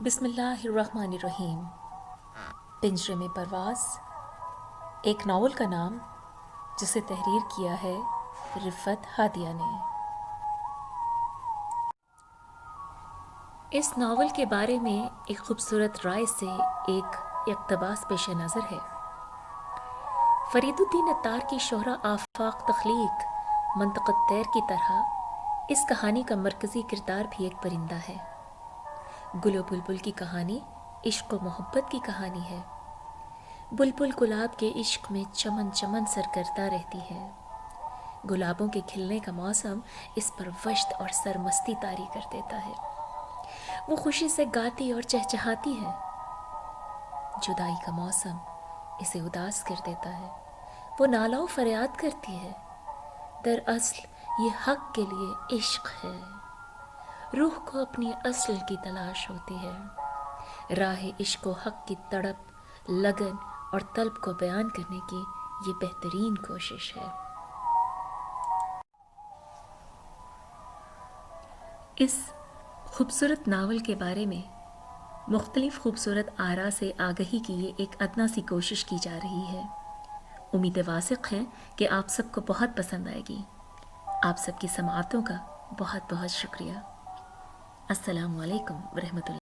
بسم اللہ الرحمن الرحیم۔ پنجرے میں پرواز، ایک ناول کا نام جسے تحریر کیا ہے رفت ہادیہ نے۔ اس ناول کے بارے میں ایک خوبصورت رائے سے ایک اقتباس پیش نظر ہے۔ فرید الدین عطار کی شہرہ آفاق تخلیق منطق الطیر کی طرح اس کہانی کا مرکزی کردار بھی ایک پرندہ ہے۔ گل و بلبل کی کہانی عشق و محبت کی کہانی ہے۔ بلبل گلاب کے عشق میں چمن چمن سرگردہ رہتی ہے۔ گلابوں کے کھلنے کا موسم اس پر وشت اور سرمستی طاری کر دیتا ہے۔ وہ خوشی سے گاتی اور چہچہاتی ہے۔ جدائی کا موسم اسے اداس کر دیتا ہے۔ وہ نالہ و فریاد کرتی ہے۔ دراصل یہ حق کے لیے عشق ہے۔ روح کو اپنی اصل کی تلاش ہوتی ہے۔ راہ عشق و حق کی تڑپ، لگن اور طلب کو بیان کرنے کی یہ بہترین کوشش ہے۔ اس خوبصورت ناول کے بارے میں مختلف خوبصورت آراء سے آگہی کی یہ ایک ادنیٰ سی کوشش کی جا رہی ہے۔ امید واثق ہے کہ آپ سب کو بہت پسند آئے گی۔ آپ سب کی سماعتوں کا بہت بہت شکریہ۔ السلام علیکم ورحمۃ اللہ۔